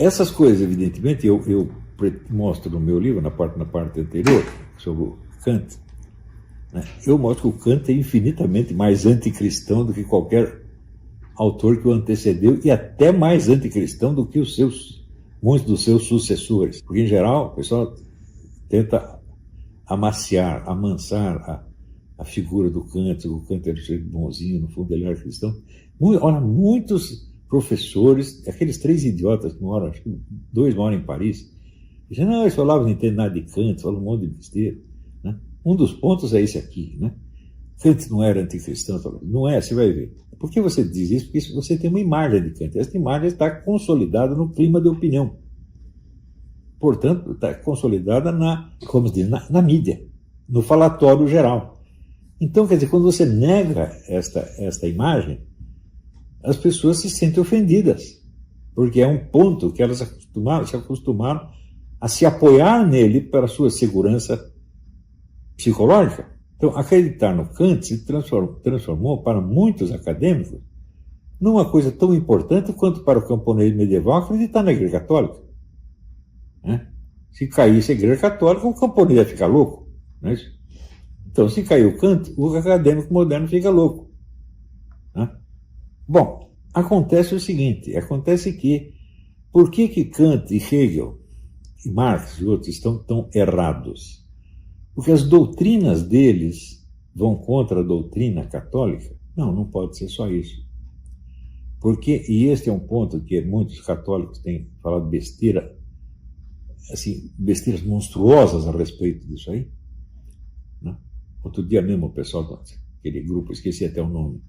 essas coisas, evidentemente, eu mostro no meu livro, na parte anterior, sobre o Kant, né? Eu mostro que o Kant é infinitamente mais anticristão do que qualquer autor que o antecedeu e até mais anticristão do que muitos dos seus sucessores. Porque, em geral, o pessoal tenta amansar a figura do Kant. O Kant era um bonzinho, no fundo ele era cristão. Olha, muitos professores, aqueles 3 idiotas que moram, acho que 2 moram em Paris, dizem, não, eles falavam, não entendem nada de Kant, falam um monte de besteira, né? Um dos pontos é esse aqui, né? Kant não era anticristão, não é, você vai ver. Por que você diz isso? Porque você tem uma imagem de Kant. Essa imagem está consolidada no clima de opinião. Portanto, está consolidada como se diz, na mídia, no falatório geral. Então, quer dizer, quando você nega esta imagem, as pessoas se sentem ofendidas, porque é um ponto que elas se acostumaram a se apoiar nele para a sua segurança psicológica. Então, acreditar no Kant se transformou para muitos acadêmicos numa coisa tão importante quanto para o camponês medieval acreditar na Igreja Católica. Né? Se caísse a Igreja Católica, o camponês ia ficar louco. Não é isso? Então, se caiu Kant, o acadêmico moderno fica louco. Né? Bom, acontece o seguinte, acontece que, por que Kant e Hegel e Marx e outros estão tão errados? Porque as doutrinas deles vão contra a doutrina católica? Não pode ser só isso. Porque, e este é um ponto que muitos católicos têm falado besteira, assim, besteiras monstruosas a respeito disso aí. Né? Outro dia mesmo o pessoal, aquele grupo, esqueci até o nome,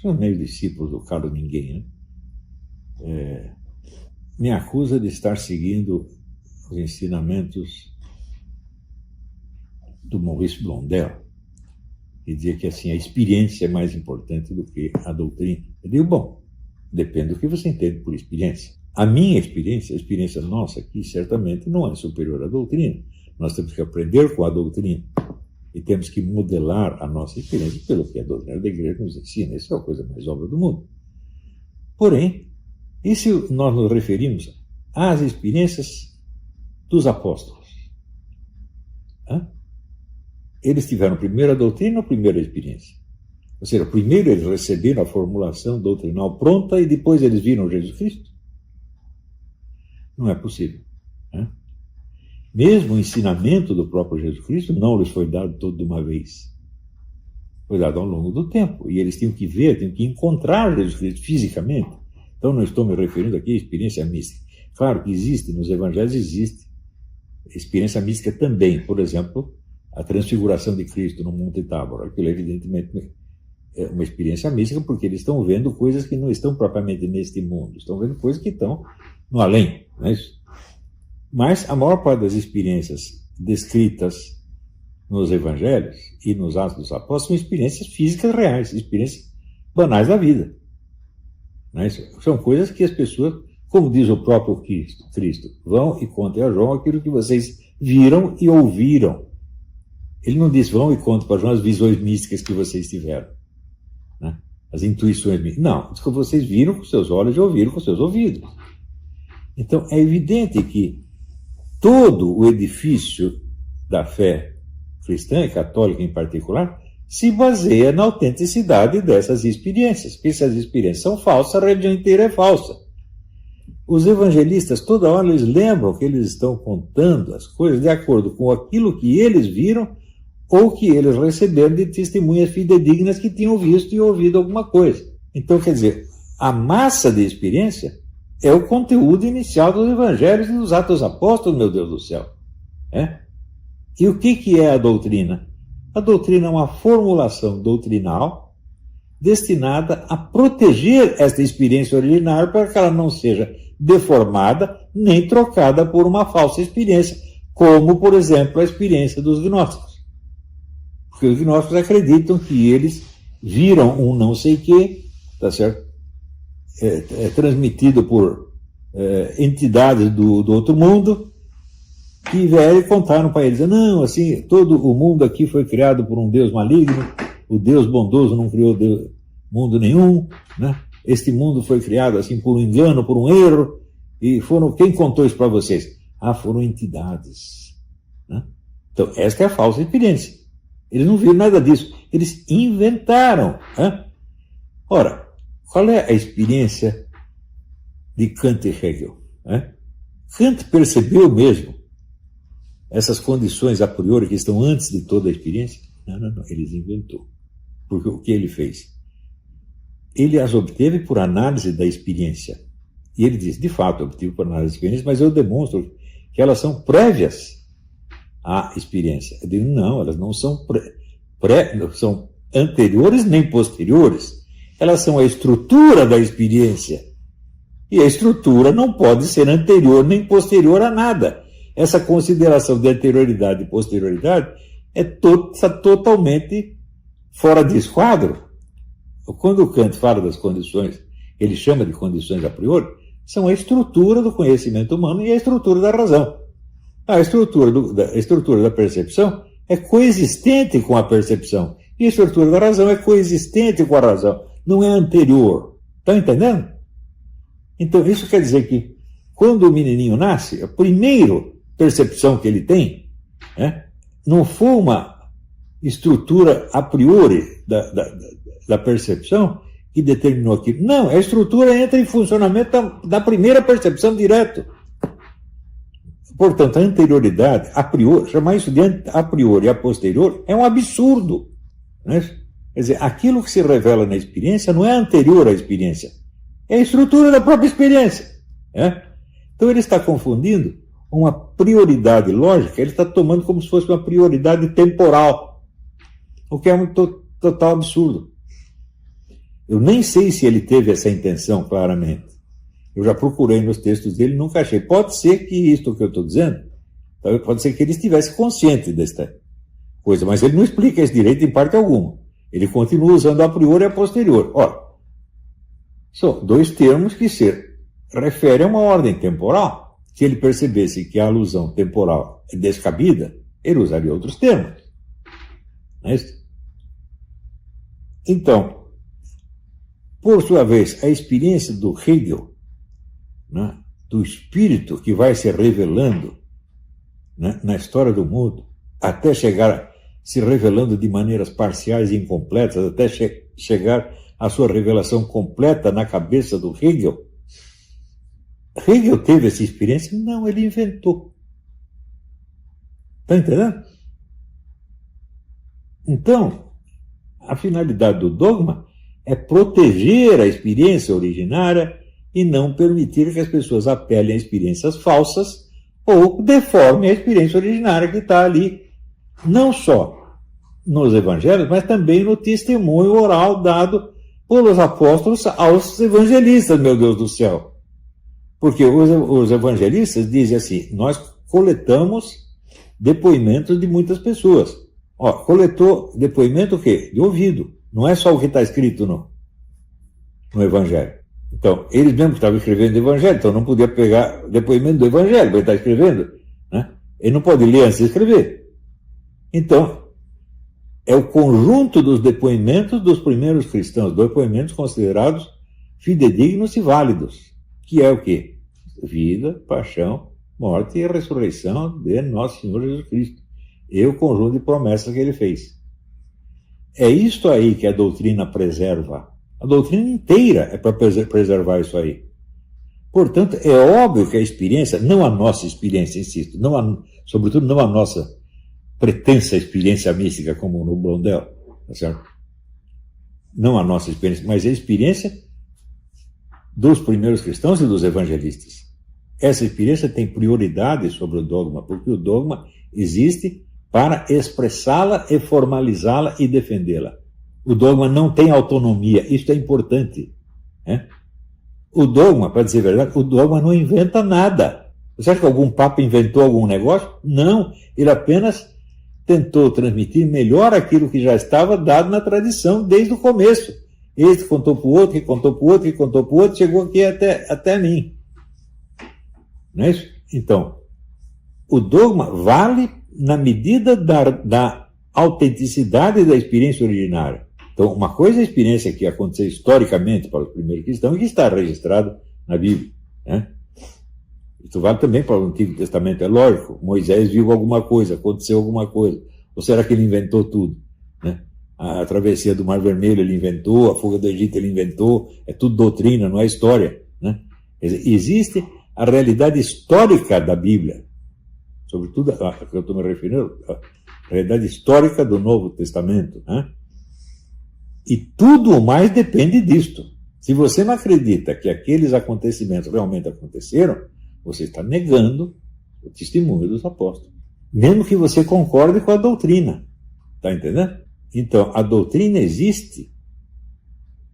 são meio discípulos do Carlos Ninguém, né? Me acusa de estar seguindo os ensinamentos do Maurice Blondel, que dizia que assim, a experiência é mais importante do que a doutrina. Eu digo, bom, depende do que você entende por experiência. A minha experiência, a experiência nossa aqui, certamente não é superior à doutrina. Nós temos que aprender com a doutrina e temos que modelar a nossa experiência pelo que a doutrina da Igreja nos ensina. Isso é a coisa mais óbvia do mundo. Porém, e se nós nos referimos às experiências dos apóstolos? Eles tiveram primeiro a doutrina ou primeiro a experiência? Ou seja, primeiro eles receberam a formulação doutrinal pronta e depois eles viram Jesus Cristo? Não é possível. Mesmo o ensinamento do próprio Jesus Cristo não lhes foi dado todo de uma vez. Foi dado ao longo do tempo. E eles tinham que ver, tinham que encontrar Jesus Cristo fisicamente. Então não estou me referindo aqui à experiência mística. Claro que existe, nos evangelhos existe experiência mística também. Por exemplo, a transfiguração de Cristo no Monte Tábor. Aquilo evidentemente é uma experiência mística porque eles estão vendo coisas que não estão propriamente neste mundo. Estão vendo coisas que estão no além. Não é isso? Mas a maior parte das experiências descritas nos evangelhos e nos Atos dos Apóstolos são experiências físicas reais, experiências banais da vida. Não é isso? São coisas que as pessoas, como diz o próprio Cristo, vão e contem a João aquilo que vocês viram e ouviram. Ele não diz, vão e contem para João as visões místicas que vocês tiveram, né? As intuições místicas. Não, diz que vocês viram com seus olhos e ouviram com seus ouvidos. Então, é evidente que todo o edifício da fé cristã e católica em particular se baseia na autenticidade dessas experiências. Porque se as experiências são falsas, a religião inteira é falsa. Os evangelistas, toda hora, eles lembram que eles estão contando as coisas de acordo com aquilo que eles viram ou que eles receberam de testemunhas fidedignas que tinham visto e ouvido alguma coisa. Então, quer dizer, a massa de experiência é o conteúdo inicial dos evangelhos e dos Atos dos Apóstolos, meu Deus do céu. E o que é a doutrina? A doutrina é uma formulação doutrinal destinada a proteger esta experiência originária para que ela não seja deformada nem trocada por uma falsa experiência, como, por exemplo, a experiência dos gnósticos. Porque os gnósticos acreditam que eles viram um não sei quê, tá certo? Transmitido por entidades do outro mundo, que vieram e contaram para eles, não, assim, todo o mundo aqui foi criado por um Deus maligno, o Deus bondoso não criou mundo nenhum, né? Este mundo foi criado assim por um engano, por um erro, E quem contou isso para vocês? Ah, foram entidades. Né? Então, esta é a falsa experiência. Eles não viram nada disso. Eles inventaram. Né? Ora, qual é a experiência de Kant e Hegel? Né? Kant percebeu mesmo essas condições a priori que estão antes de toda a experiência? Não, eles inventou. Porque o que ele fez? Ele as obteve por análise da experiência. E ele diz, de fato, obtive por análise da experiência, mas eu demonstro que elas são prévias à experiência. Eu digo, não, elas não são são anteriores nem posteriores. Elas são a estrutura da experiência. E a estrutura não pode ser anterior nem posterior a nada. Essa consideração de anterioridade e posterioridade está totalmente fora de esquadro. Quando o Kant fala das condições, ele chama de condições a priori, são a estrutura do conhecimento humano e a estrutura da razão. A estrutura da percepção é coexistente com a percepção. E a estrutura da razão é coexistente com a razão. Não é anterior. Estão entendendo? Então, isso quer dizer que, quando o menininho nasce, a primeira percepção que ele tem, né, não foi uma estrutura a priori da percepção que determinou aquilo. Não, a estrutura entra em funcionamento da primeira percepção direto. Portanto, a anterioridade, a priori, chamar isso de a priori e a posterior é um absurdo. Né? Quer dizer, aquilo que se revela na experiência não é anterior à experiência. É a estrutura da própria experiência. Né? Então ele está confundindo uma prioridade lógica, ele está tomando como se fosse uma prioridade temporal, o que é um total absurdo. Eu nem sei se ele teve essa intenção claramente. Eu já procurei nos textos dele, nunca achei. Pode ser que isto que eu estou dizendo, pode ser que ele estivesse consciente desta coisa, mas ele não explica esse direito em parte alguma. Ele continua usando a priori e a posterior. Ora, são dois termos que se referem a uma ordem temporal. Se ele percebesse que a alusão temporal é descabida, ele usaria outros termos. Não é isso? Então, por sua vez, a experiência do Hegel, né, do espírito que vai se revelando, né, na história do mundo, até chegar se revelando de maneiras parciais e incompletas, até chegar à sua revelação completa na cabeça do Hegel. Hegel teve essa experiência? Não, ele inventou. Está entendendo? Então, a finalidade do dogma é proteger a experiência originária e não permitir que as pessoas apelem a experiências falsas ou deformem a experiência originária que está ali, não só nos evangelhos, mas também no testemunho oral dado pelos apóstolos aos evangelistas, meu Deus do céu. Porque os evangelistas dizem assim, nós coletamos depoimentos de muitas pessoas. Ó, coletou depoimento o quê? De ouvido. Não é só o que está escrito no evangelho. Então, eles mesmos estavam escrevendo o evangelho, então não podia pegar depoimento do evangelho, para ele estar escrevendo. Né? Ele não pode ler antes de escrever. Então, é o conjunto dos depoimentos dos primeiros cristãos, depoimentos considerados fidedignos e válidos, que é o quê? Vida, paixão, morte e ressurreição de nosso Senhor Jesus Cristo. E o conjunto de promessas que ele fez. É isto aí que a doutrina preserva. A doutrina inteira é para preservar isso aí. Portanto, é óbvio que a experiência, não a nossa experiência, insisto, sobretudo não a nossa pretensa experiência mística, como no Blondel, tá certo? Não a nossa experiência, mas a experiência dos primeiros cristãos e dos evangelistas. Essa experiência tem prioridade sobre o dogma, porque o dogma existe para expressá-la e formalizá-la e defendê-la. O dogma não tem autonomia, isso é importante. Né? O dogma, para dizer a verdade, o dogma não inventa nada. Você acha que algum papa inventou algum negócio? Não, ele apenas tentou transmitir melhor aquilo que já estava dado na tradição desde o começo. Este contou para o outro, que contou para o outro, que contou para o outro, chegou aqui até mim. Não é isso? Então, o dogma vale na medida da autenticidade da experiência originária. Então, uma coisa é a experiência que aconteceu historicamente para os primeiros cristãos e que está registrada na Bíblia. Né? Isso vale também para o Antigo Testamento, é lógico. Moisés viu alguma coisa, aconteceu alguma coisa. Ou será que ele inventou tudo? Né? A travessia do Mar Vermelho ele inventou, a fuga do Egito ele inventou, é tudo doutrina, não é história. Né? Existe a realidade histórica da Bíblia, sobretudo a que eu estou me referindo, a realidade histórica do Novo Testamento. Né? E tudo o mais depende disto. Se você não acredita que aqueles acontecimentos realmente aconteceram, você está negando o testemunho dos apóstolos. Mesmo que você concorde com a doutrina. Está entendendo? Então, a doutrina existe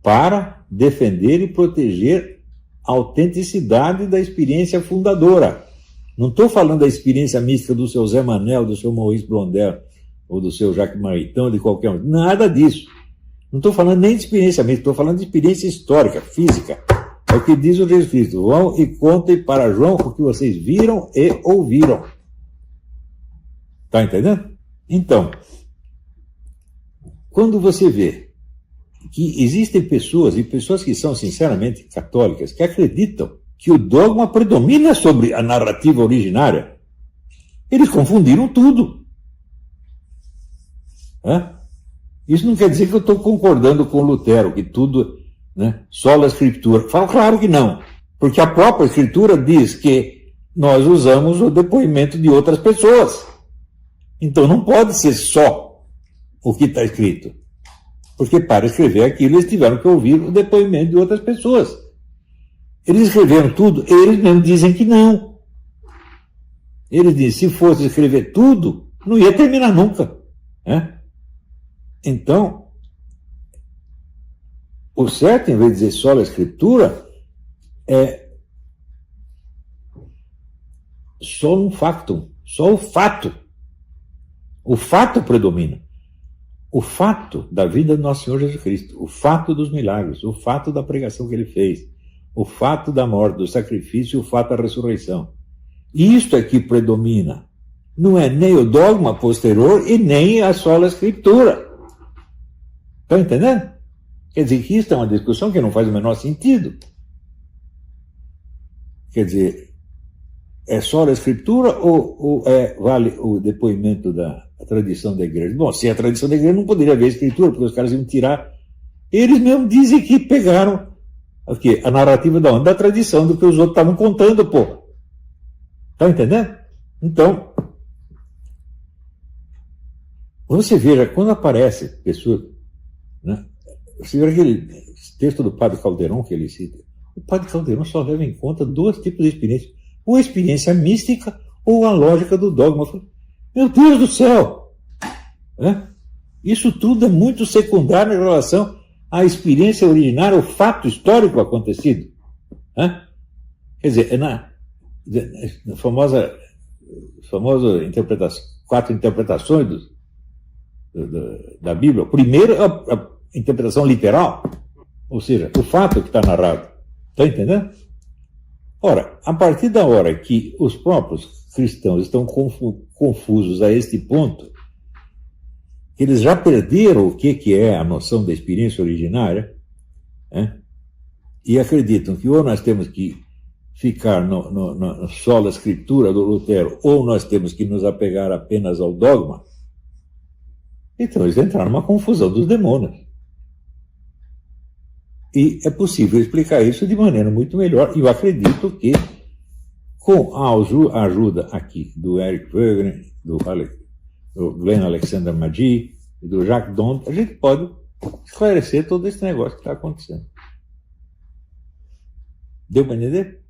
para defender e proteger a autenticidade da experiência fundadora. Não estou falando da experiência mística do seu Zé Manel, do seu Maurice Blondel, ou do seu Jacques Maritain, de qualquer um. Nada disso. Não estou falando nem de experiência mística, estou falando de experiência histórica, física. É o que diz o Jesus Cristo. Vão e contem para João o que vocês viram e ouviram. Está entendendo? Então, quando você vê que existem pessoas, e pessoas que são sinceramente católicas, que acreditam que o dogma predomina sobre a narrativa originária, eles confundiram tudo. Isso não quer dizer que eu estou concordando com Lutero, que tudo, né, sola a Escritura. Falo, claro que não, porque a própria Escritura diz que nós usamos o depoimento de outras pessoas. Então não pode ser só o que está escrito. Porque para escrever aquilo eles tiveram que ouvir o depoimento de outras pessoas. Eles escreveram tudo, eles mesmos dizem que não. Eles dizem, se fosse escrever tudo, não ia terminar nunca. Né? Então, o certo, em vez de dizer só a Escritura, é só um factum, só o fato. O fato predomina. O fato da vida do nosso Senhor Jesus Cristo, o fato dos milagres, o fato da pregação que ele fez, o fato da morte, do sacrifício e o fato da ressurreição. E isto é que predomina. Não é nem o dogma posterior e nem a sola Escritura. Estão entendendo? Quer dizer que isso é uma discussão que não faz o menor sentido. Quer dizer, é só a Escritura ou vale o depoimento da tradição da igreja? Bom, se é a tradição da igreja não poderia haver Escritura, porque os caras iam tirar. Eles mesmos dizem que pegaram a narrativa da onde? Da tradição, do que os outros estavam contando, pô. Tá entendendo? Então, você veja, quando aparece pessoa, né? Você vê aquele texto do Padre Calderon que ele cita. O Padre Calderon só leva em conta dois tipos de experiência. Ou a experiência mística ou a lógica do dogma. Meu Deus do céu! Isso tudo é muito secundário em relação à experiência originária, ao fato histórico acontecido. Quer dizer, na famosa interpretação, 4 interpretações da Bíblia. Primeiro, a interpretação literal, ou seja, o fato que está narrado. Está entendendo? Ora, a partir da hora que os próprios cristãos estão confusos a este ponto, eles já perderam o que é a noção da experiência originária, e acreditam que ou nós temos que ficar na sola Escritura do Lutero, ou nós temos que nos apegar apenas ao dogma. Então eles entraram numa confusão dos demônios. E é possível explicar isso de maneira muito melhor. E eu acredito que, com a ajuda aqui do Eric Wegener, do Glenn Alexander Magee e do Jacques Dond, a gente pode esclarecer todo esse negócio que está acontecendo. Deu para entender?